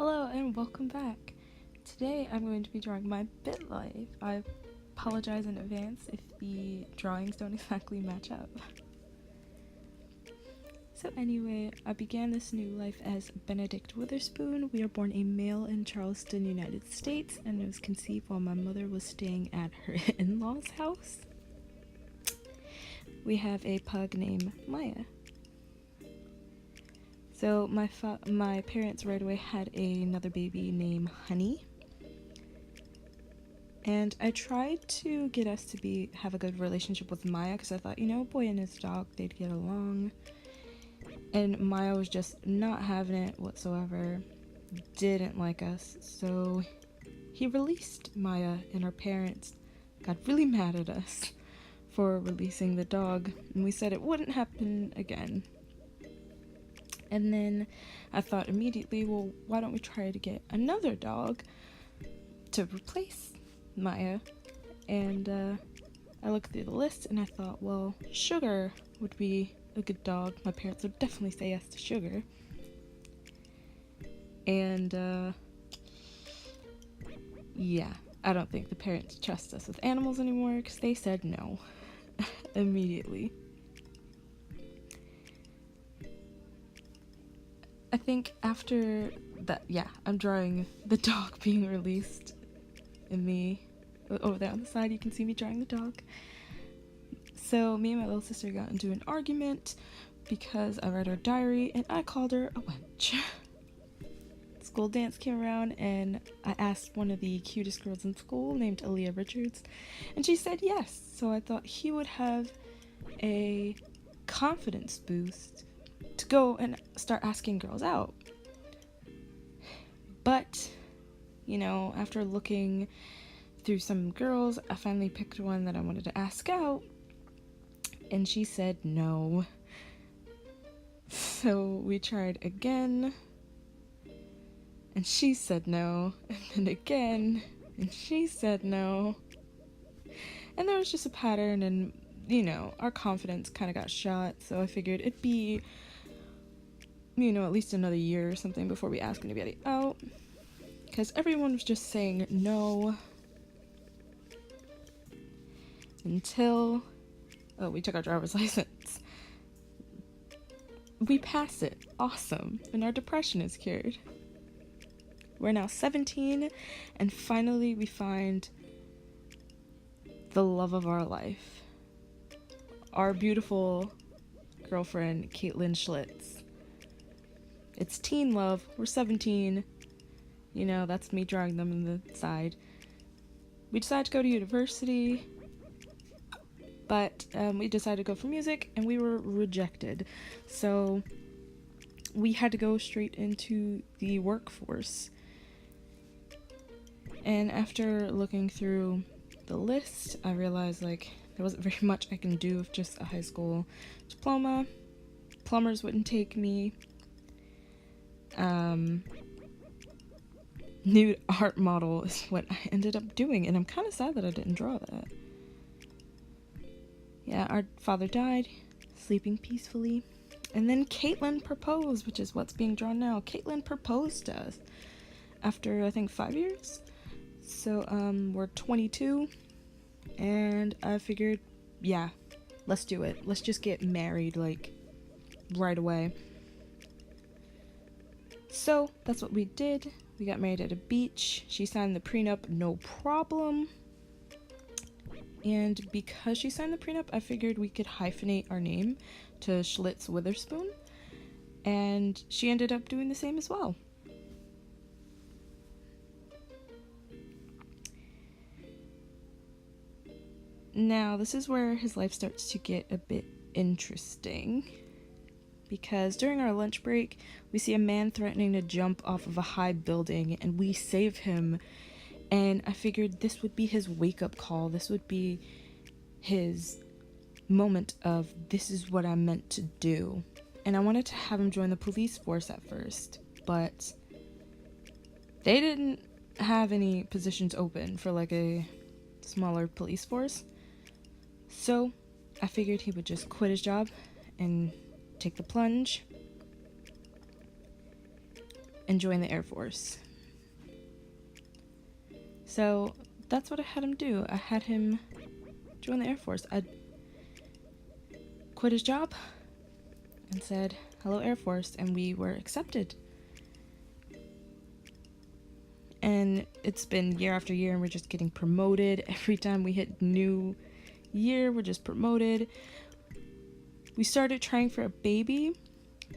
Hello and welcome back. Today I'm going to be drawing my BitLife. I apologize in advance if the drawings don't exactly match up. So anyway, I began this new life as Benedict Witherspoon. We are born a male in Charleston, United States, and it was conceived while my mother was staying at her in-laws' house. We have a pug named Maya. So my parents right away had another baby named Honey, and I tried to get us to have a good relationship with Maya because I thought, boy and his dog, they'd get along. And Maya was just not having it whatsoever, didn't like us, so he released Maya, and our parents got really mad at us for releasing the dog, and we said it wouldn't happen again. And then I thought immediately, well, why don't we try to get another dog to replace Maya? And I looked through the list and I thought, well, Sugar would be a good dog. My parents would definitely say yes to Sugar. And yeah, I don't think the parents trust us with animals anymore because they said no immediately. I think after that, I'm drawing the dog being released in me. Over there on the side, you can see me drawing the dog. So me and my little sister got into an argument because I read her diary and I called her a wench. School dance came around and I asked one of the cutest girls in school named Aaliyah Richards, and she said yes. So I thought he would have a confidence boost to go and start asking girls out. But, after looking through some girls, I finally picked one that I wanted to ask out, and she said no. So we tried again, and she said no, and then again, and she said no. And there was just a pattern, and, our confidence kind of got shot, so I figured it'd be at least another year or something before we ask anybody out, because everyone was just saying no until we took our driver's license. We pass it, awesome, and our depression is cured. We're now 17, and finally we find the love of our life, our beautiful girlfriend Caitlin Schlitz. It's teen love. We're 17. That's me drawing them in the side. We decided to go to university, but we decided to go for music, and we were rejected. So we had to go straight into the workforce. And after looking through the list, I realized, there wasn't very much I can do with just a high school diploma. Plumbers wouldn't take me. Nude art model is what I ended up doing, and I'm kind of sad that I didn't draw that. Yeah, our father died, sleeping peacefully, and then Caitlin proposed, which is what's being drawn now. Caitlin proposed to us after, I think, 5 years. So, we're 22, and I figured, let's do it. Let's just get married, right away. So, that's what we did. We got married at a beach. She signed the prenup, no problem. And because she signed the prenup, I figured we could hyphenate our name to Schlitz Witherspoon. And she ended up doing the same as well. Now, this is where his life starts to get a bit interesting, because during our lunch break, we see a man threatening to jump off of a high building, and we save him, and I figured this would be his wake-up call. This would be his moment of, this is what I'm meant to do. And I wanted to have him join the police force at first, but they didn't have any positions open for, a smaller police force. So I figured he would just quit his job and take the plunge and join the Air Force. So that's what I had him do. I had him join the Air Force. I quit his job and said, "Hello, Air Force," and we were accepted. And it's been year after year, and we're just getting promoted. Every time we hit new year, we're just promoted. We started trying for a baby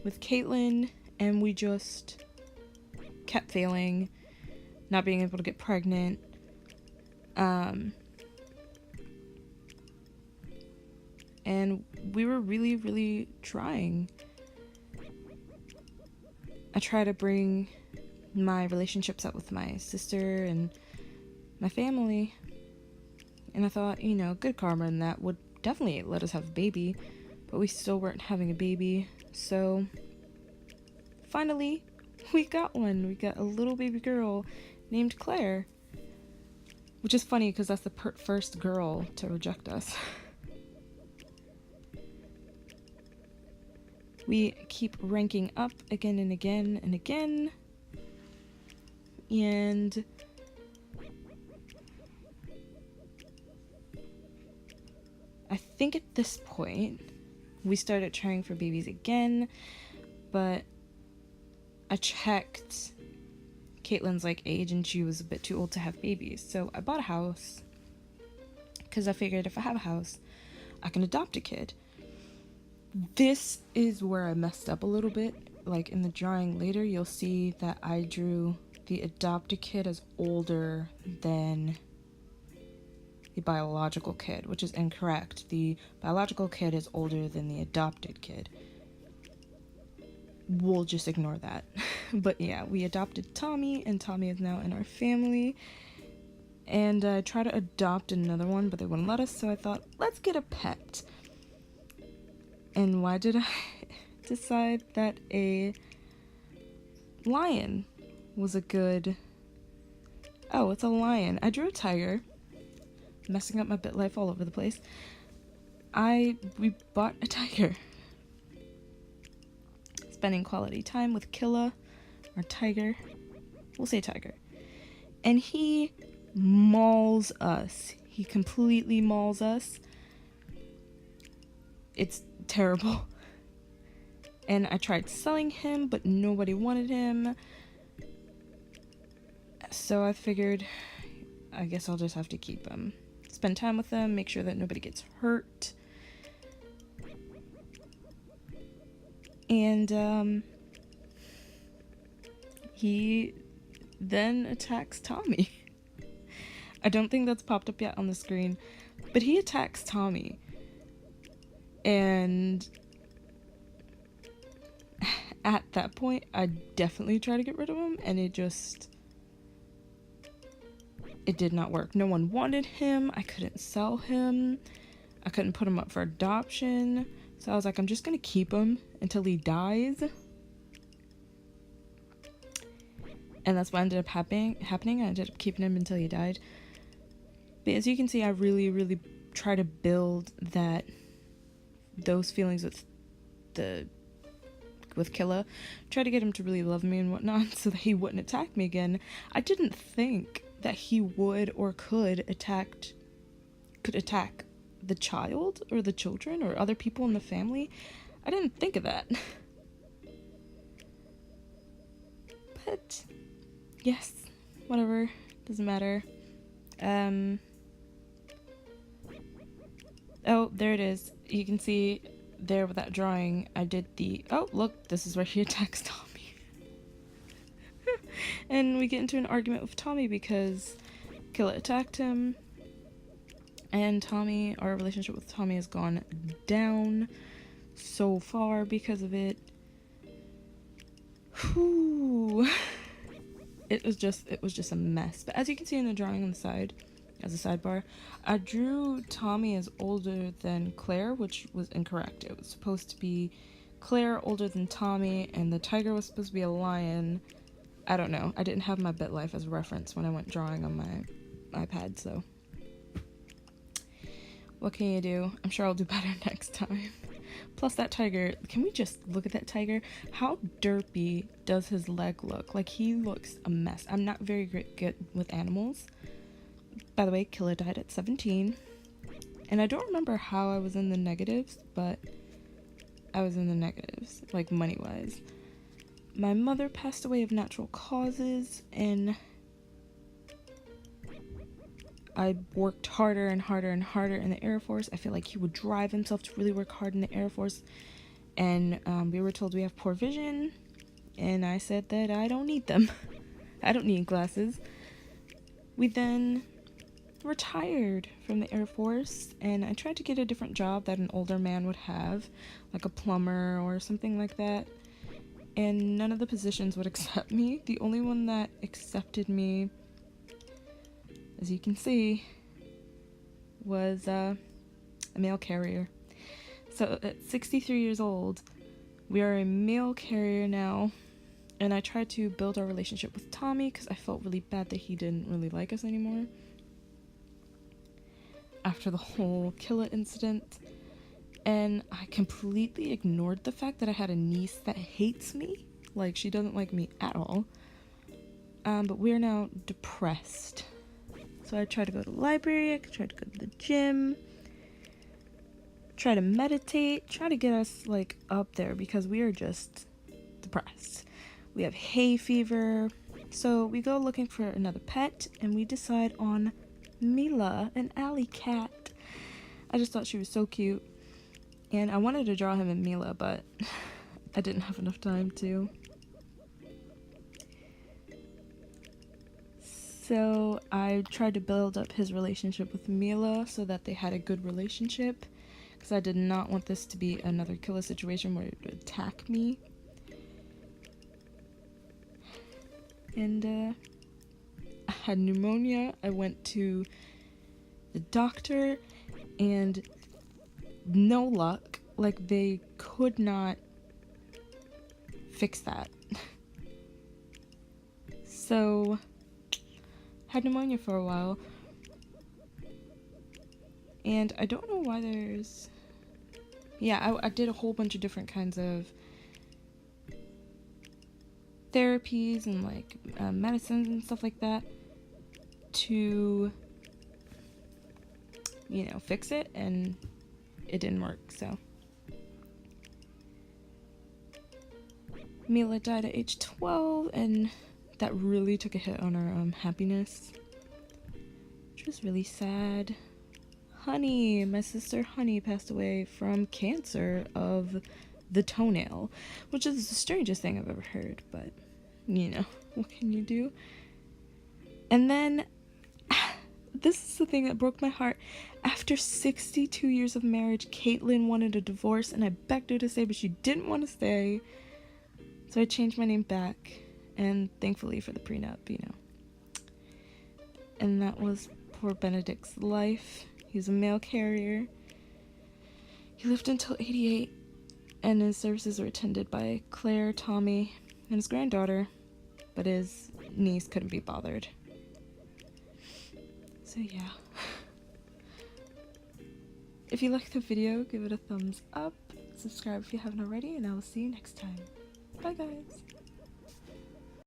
with Caitlin, and we just kept failing, not being able to get pregnant. And we were really, really trying. I try to bring my relationships up with my sister and my family, and I thought, good karma, and that would definitely let us have a baby, but we still weren't having a baby. So finally we got one. We got a little baby girl named Claire, which is funny because that's the first girl to reject us. We keep ranking up again and again and again, and I think at this point we started trying for babies again, but I checked Caitlin's age, and she was a bit too old to have babies. So I bought a house because I figured if I have a house, I can adopt a kid. This is where I messed up a little bit. In the drawing later, you'll see that I drew the adopted kid as older than the biological kid, which is incorrect. The biological kid is older than the adopted kid. We'll just ignore that. But yeah, we adopted Tommy, and Tommy is now in our family. And I tried to adopt another one, but they wouldn't let us, so I thought, let's get a pet. And why did I decide that a lion was a good... Oh, it's a lion. I drew a tiger. Messing up my BitLife all over the place. We bought a tiger. Spending quality time with Killa, our tiger. We'll say tiger. And he mauls us. He completely mauls us. It's terrible. And I tried selling him, but nobody wanted him. So I figured, I guess I'll just have to keep him. Spend time with him, make sure that nobody gets hurt. And he then attacks Tommy. I don't think that's popped up yet on the screen, but he attacks Tommy. And at that point, I definitely tried to get rid of him, and it did not work. No one wanted him. I couldn't sell him. I couldn't put him up for adoption. So I was like, I'm just gonna keep him until he dies. And that's what ended up happening. I ended up keeping him until he died. But as you can see, I really, really try to build those feelings with Killa. Try to get him to really love me and whatnot so that he wouldn't attack me again. I didn't think that he would or could attack the child or the children or other people in the family. I didn't think of that. But yes, whatever, doesn't matter. Oh, there it is. You can see there with that drawing, I did oh, look, this is where he attacks Tommy. And we get into an argument with Tommy because Killa attacked him, and Tommy, our relationship with Tommy has gone down so far because of it. Whew. It was just a mess. But as you can see in the drawing on the side, as a sidebar, I drew Tommy as older than Claire, which was incorrect. It was supposed to be Claire older than Tommy, and the tiger was supposed to be a lion. I don't know. I didn't have my BitLife as a reference when I went drawing on my iPad, so what can you do? I'm sure I'll do better next time. Plus that tiger, can we just look at that tiger? How derpy does his leg look? Like, he looks a mess. I'm not very good with animals. By the way, Killa died at 17. And I don't remember how I was in the negatives, but I was in the negatives, like money-wise. My mother passed away of natural causes, and I worked harder and harder and harder in the Air Force. I feel like he would drive himself to really work hard in the Air Force. And we were told we have poor vision, and I said that I don't need them. I don't need glasses. We then retired from the Air Force, and I tried to get a different job that an older man would have, like a plumber or something like that, and none of the positions would accept me. The only one that accepted me, as you can see, was a mail carrier. So at 63 years old, we are a mail carrier now, and I tried to build our relationship with Tommy because I felt really bad that he didn't really like us anymore after the whole Killa incident, and I completely ignored the fact that I had a niece that hates me. Like, she doesn't like me at all. But we're now depressed. So I try to go to the library, I try to go to the gym, try to meditate, try to get us, like, up there, because we are just depressed. We have hay fever. So we go looking for another pet, and we decide on Mila, an alley cat. I just thought she was so cute, and I wanted to draw him and Mila, but I didn't have enough time to. So I tried to build up his relationship with Mila so that they had a good relationship, because I did not want this to be another Killa situation where it would attack me. And I had pneumonia. I went to the doctor, and no luck. Like, they could not fix that. So, had pneumonia for a while. And I don't know why there's... Yeah, I did a whole bunch of different kinds of therapies and, like, medicines and stuff like that to, you know, fix it, and it didn't work. So Mila died at age 12, and that really took a hit on our happiness, which was really sad. Honey, my sister Honey, passed away from cancer of the toenail, which is the strangest thing I've ever heard, but you know, what can you do? And then this is the thing that broke my heart. After 62 years of marriage, Caitlin wanted a divorce, and I begged her to stay, but she didn't want to stay. So I changed my name back, and thankfully for the prenup, you know. And that was poor Benedict's life. He was a mail carrier. He lived until 88, and his services were attended by Claire, Tommy, and his granddaughter, but his niece couldn't be bothered. So yeah. If you liked the video, give it a thumbs up, subscribe if you haven't already, and I will see you next time. Bye guys!